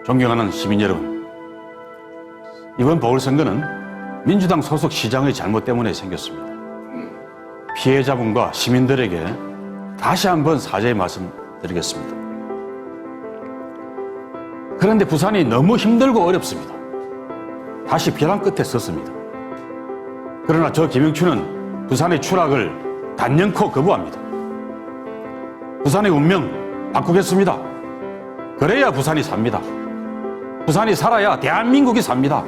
존경하는 시민 여러분, 이번 보궐선거는 민주당 소속 시장의 잘못 때문에 생겼습니다. 피해자분과 시민들에게 다시 한번 사죄의 말씀 드리겠습니다. 그런데 부산이 너무 힘들고 어렵습니다. 다시 벼랑 끝에 섰습니다. 그러나 저 김영춘은 부산의 추락을 단연코 거부합니다. 부산의 운명 바꾸겠습니다. 그래야 부산이 삽니다. 부산이 살아야 대한민국이 삽니다.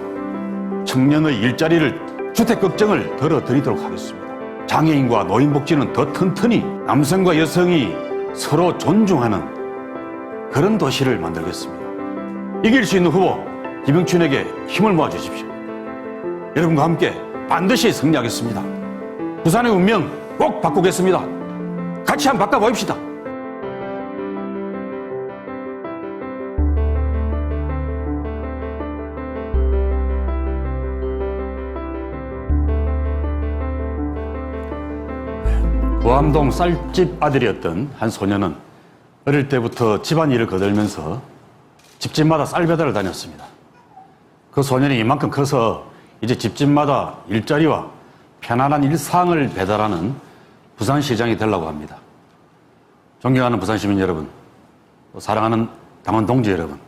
청년의 일자리를, 주택 걱정을 덜어드리도록 하겠습니다. 장애인과 노인복지는 더 튼튼히 남성과 여성이 서로 존중하는 그런 도시를 만들겠습니다. 이길 수 있는 후보 김영춘에게 힘을 모아주십시오. 여러분과 함께 반드시 승리하겠습니다. 부산의 운명 꼭 바꾸겠습니다. 같이 한번 바꿔보십시다. 보암동 쌀집 아들이었던 한 소녀는 어릴 때부터 집안일을 거들면서 집집마다 쌀 배달을 다녔습니다. 그 소년이 이만큼 커서 이제 집집마다 일자리와 편안한 일상을 배달하는 부산시장이 되려고 합니다. 존경하는 부산시민 여러분, 또 사랑하는 당원 동지 여러분,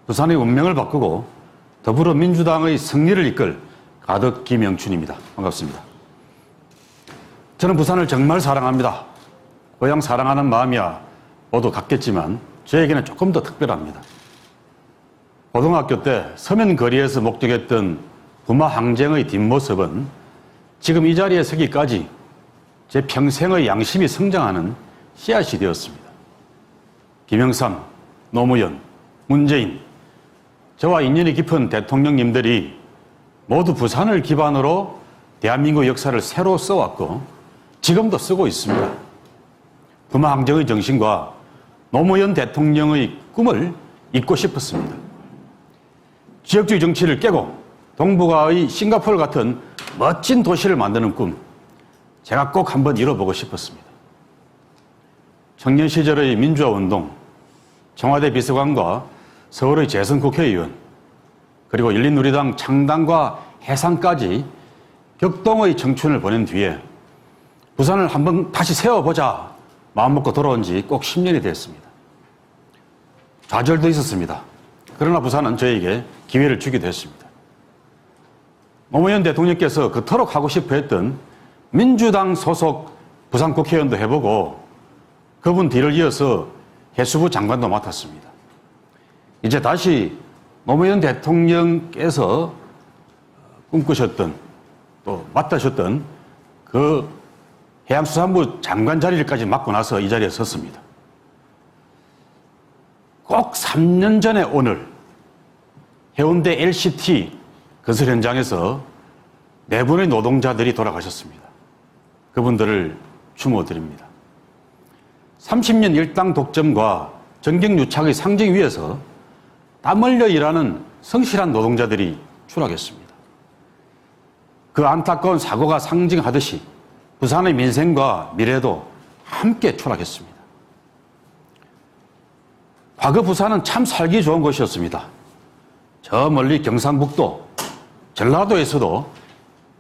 부산의 운명을 바꾸고 더불어민주당의 승리를 이끌 가덕 김영춘입니다. 반갑습니다. 저는 부산을 정말 사랑합니다. 고향 사랑하는 마음이야 모두 같겠지만 저에게는 조금 더 특별합니다. 고등학교 때 서면 거리에서 목격했던 부마 항쟁의 뒷모습은 지금 이 자리에 서기까지 제 평생의 양심이 성장하는 씨앗이 되었습니다. 김영삼, 노무현, 문재인, 저와 인연이 깊은 대통령님들이 모두 부산을 기반으로 대한민국 역사를 새로 써왔고 지금도 쓰고 있습니다. 부마 항쟁의 정신과 노무현 대통령의 꿈을 잇고 싶었습니다. 지역주의 정치를 깨고 동북아의 싱가포르 같은 멋진 도시를 만드는 꿈, 제가 꼭 한번 이뤄보고 싶었습니다. 청년 시절의 민주화 운동, 청와대 비서관과 서울의 재선 국회의원, 그리고 열린우리당 창당과 해산까지 격동의 청춘을 보낸 뒤에 부산을 한번 다시 세워보자 마음먹고 돌아온 지 꼭 10년이 됐습니다. 좌절도 있었습니다. 그러나 부산은 저에게 기회를 주기도 했습니다. 노무현 대통령께서 그토록 하고 싶어 했던 민주당 소속 부산 국회의원도 해보고 그분 뒤를 이어서 해수부 장관도 맡았습니다. 이제 다시 노무현 대통령께서 꿈꾸셨던 또 맡으셨던 그 해양수산부 장관 자리까지 맡고 나서 이 자리에 섰습니다. 꼭 3년 전에 오늘 해운대 LCT 건설 현장에서 4분의 노동자들이 돌아가셨습니다. 그분들을 추모드립니다. 30년 일당 독점과 정경유착의 상징 위에서 땀 흘려 일하는 성실한 노동자들이 추락했습니다. 그 안타까운 사고가 상징하듯이 부산의 민생과 미래도 함께 추락했습니다. 과거 부산은 참 살기 좋은 곳이었습니다. 저 멀리 경상북도, 전라도에서도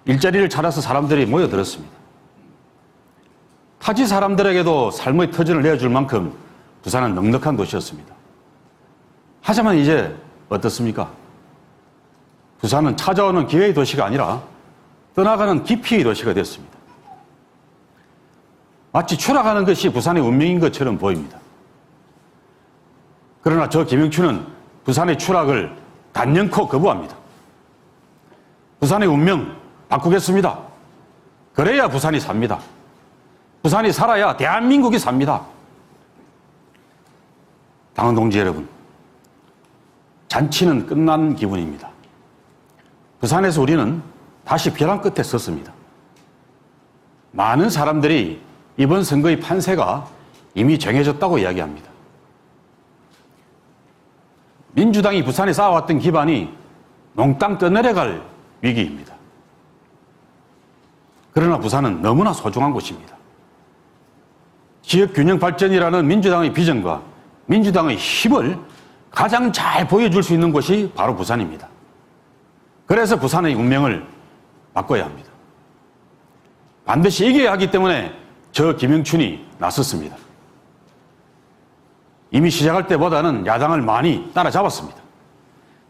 일자리를 찾아서 사람들이 모여들었습니다. 타지 사람들에게도 삶의 터전을 내어줄 만큼 부산은 넉넉한 도시였습니다. 하지만 이제 어떻습니까? 부산은 찾아오는 기회의 도시가 아니라 떠나가는 기피의 도시가 됐습니다. 마치 추락하는 것이 부산의 운명인 것처럼 보입니다. 그러나 저 김영춘은 부산의 추락을 단연코 거부합니다. 부산의 운명 바꾸겠습니다. 그래야 부산이 삽니다. 부산이 살아야 대한민국이 삽니다. 당원 동지 여러분, 잔치는 끝난 기분입니다. 부산에서 우리는 다시 벼랑 끝에 섰습니다. 많은 사람들이 이번 선거의 판세가 이미 정해졌다고 이야기합니다. 민주당이 부산에 쌓아왔던 기반이 몽땅 떠내려갈 위기입니다. 그러나 부산은 너무나 소중한 곳입니다. 지역균형 발전이라는 민주당의 비전과 민주당의 힘을 가장 잘 보여줄 수 있는 곳이 바로 부산입니다. 그래서 부산의 운명을 바꿔야 합니다. 반드시 이겨야 하기 때문에 저 김영춘이 나섰습니다. 이미 시작할 때보다는 야당을 많이 따라잡았습니다.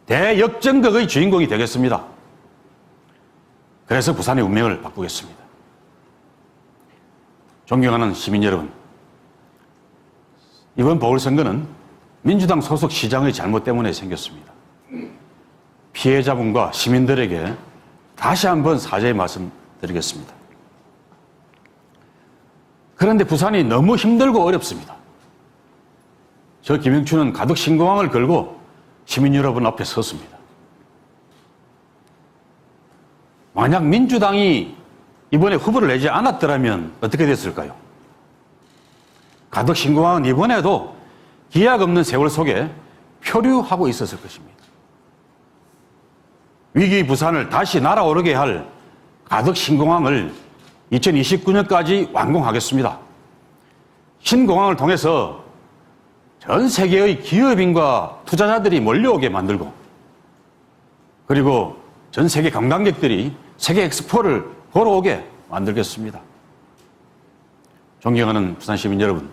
대역전극의 주인공이 되겠습니다. 그래서 부산의 운명을 바꾸겠습니다. 존경하는 시민 여러분, 이번 보궐선거는 민주당 소속 시장의 잘못 때문에 생겼습니다. 피해자분과 시민들에게 다시 한번 사죄의 말씀 드리겠습니다. 그런데 부산이 너무 힘들고 어렵습니다. 저 김영춘은 가덕 신공항을 걸고 시민 여러분 앞에 섰습니다. 만약 민주당이 이번에 후보를 내지 않았더라면 어떻게 됐을까요? 가덕 신공항은 이번에도 기약 없는 세월 속에 표류하고 있었을 것입니다. 위기 부산을 다시 날아오르게 할 가덕 신공항을 2029년까지 완공하겠습니다. 신공항을 통해서 전 세계의 기업인과 투자자들이 몰려오게 만들고, 그리고 전 세계 관광객들이 세계 엑스포를 보러 오게 만들겠습니다. 존경하는 부산 시민 여러분,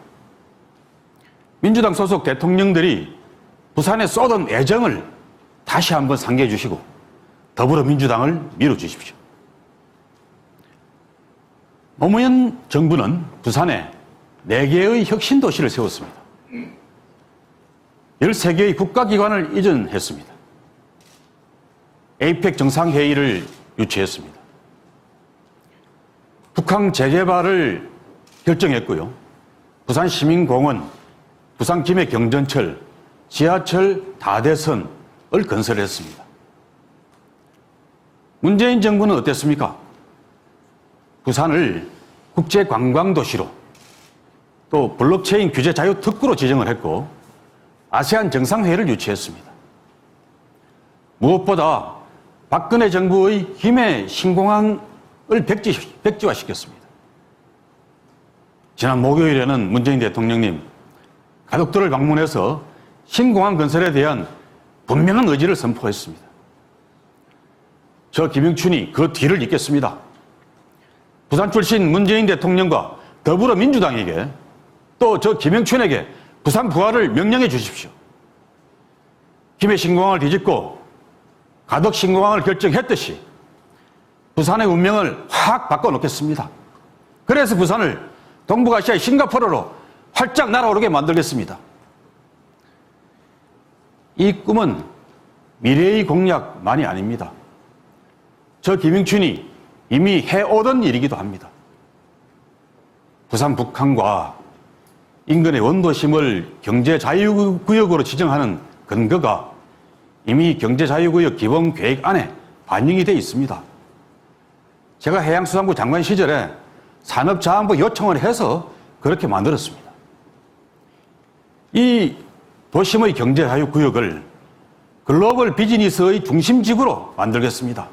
민주당 소속 대통령들이 부산에 쏟은 애정을 다시 한번 상기해 주시고 더불어민주당을 밀어주십시오. 노무현 정부는 부산에 4개의 혁신도시를 세웠습니다. 13개의 국가기관을 이전했습니다. 에이펙 정상회의를 유치했습니다. 북항 재개발을 결정했고요. 부산시민공원, 부산 김해경전철, 지하철 다대선을 건설했습니다. 문재인 정부는 어땠습니까? 부산을 국제관광도시로, 또 블록체인 규제 자유 특구로 지정을 했고 아세안 정상회의를 유치했습니다. 무엇보다 박근혜 정부의 김해 신공항을 백지화시켰습니다. 지난 목요일에는 문재인 대통령님 가덕도를 방문해서 신공항 건설에 대한 분명한 의지를 선포했습니다. 저 김영춘이 그 뒤를 잇겠습니다. 부산 출신 문재인 대통령과 더불어민주당에게, 또 저 김영춘에게 부산 부활을 명령해 주십시오. 김해 신공항을 뒤집고 가덕 신공항을 결정했듯이 부산의 운명을 확 바꿔놓겠습니다. 그래서 부산을 동북아시아의 싱가포르로 활짝 날아오르게 만들겠습니다. 이 꿈은 미래의 공약만이 아닙니다. 저 김영춘이 이미 해오던 일이기도 합니다. 부산 북한과 인근의 원도심을 경제자유구역으로 지정하는 근거가 이미 경제자유구역 기본계획 안에 반영이 되어 있습니다. 제가 해양수산부 장관 시절에 산업자원부 요청을 해서 그렇게 만들었습니다. 이 도심의 경제자유구역을 글로벌 비즈니스의 중심지구로 만들겠습니다.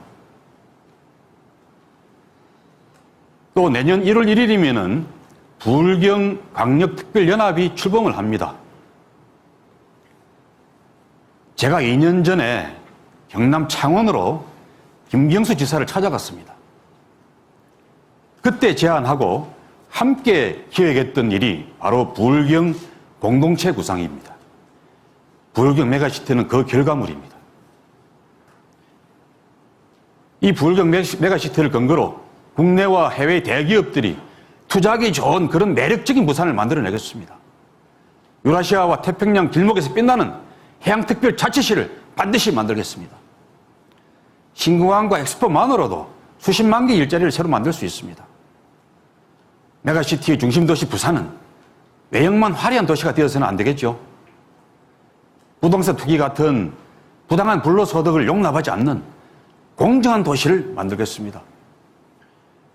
또 내년 1월 1일이면은 부울경광역특별연합이 출범을 합니다. 제가 2년 전에 경남 창원으로 김경수 지사를 찾아갔습니다. 그때 제안하고 함께 기획했던 일이 바로 부울경 공동체 구상입니다. 부울경 메가시티는 그 결과물입니다. 이 부울경 메가시티를 근거로 국내와 해외 대기업들이 투자하기 좋은 그런 매력적인 부산을 만들어내겠습니다. 유라시아와 태평양 길목에서 빛나는 해양특별자치시를 반드시 만들겠습니다. 신공항과 엑스포만으로도 수십만 개의 일자리를 새로 만들 수 있습니다. 메가시티의 중심도시 부산은 외형만 화려한 도시가 되어서는 안 되겠죠. 부동산 투기 같은 부당한 불로소득을 용납하지 않는 공정한 도시를 만들겠습니다.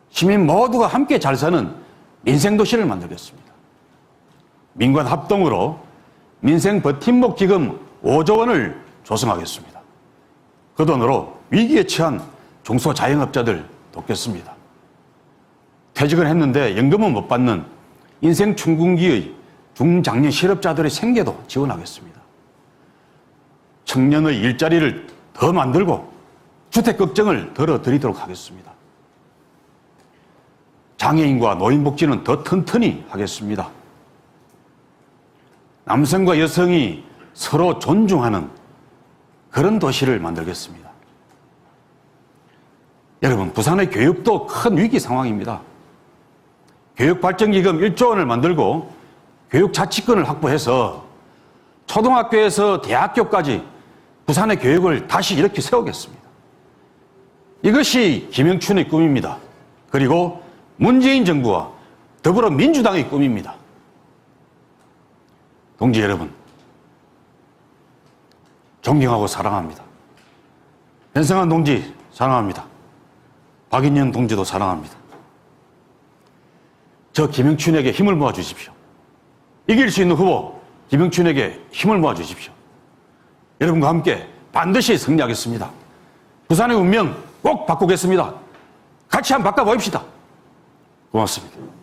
시민 모두가 함께 잘 사는 민생도시를 만들겠습니다. 민관 합동으로 민생버팀목 기금 5조 원을 조성하겠습니다. 그 돈으로 위기에 처한 중소자영업자들 돕겠습니다. 퇴직을 했는데 연금은 못 받는 인생 충분기의 중장년 실업자들의 생계도 지원하겠습니다. 청년의 일자리를 더 만들고 주택 걱정을 덜어드리도록 하겠습니다. 장애인과 노인 복지는 더 튼튼히 하겠습니다. 남성과 여성이 서로 존중하는 그런 도시를 만들겠습니다. 여러분, 부산의 교육도 큰 위기 상황입니다. 교육발전기금 1조 원을 만들고 교육자치권을 확보해서 초등학교에서 대학교까지 부산의 교육을 다시 이렇게 세우겠습니다. 이것이 김영춘의 꿈입니다. 그리고 문재인 정부와 더불어민주당의 꿈입니다. 동지 여러분, 존경하고 사랑합니다. 변성한 동지 사랑합니다. 박인영 동지도 사랑합니다. 저 김영춘에게 힘을 모아주십시오. 이길 수 있는 후보 김영춘에게 힘을 모아주십시오. 여러분과 함께 반드시 승리하겠습니다. 부산의 운명 꼭 바꾸겠습니다. 같이 한번 바꿔보십시다. 고맙습니다.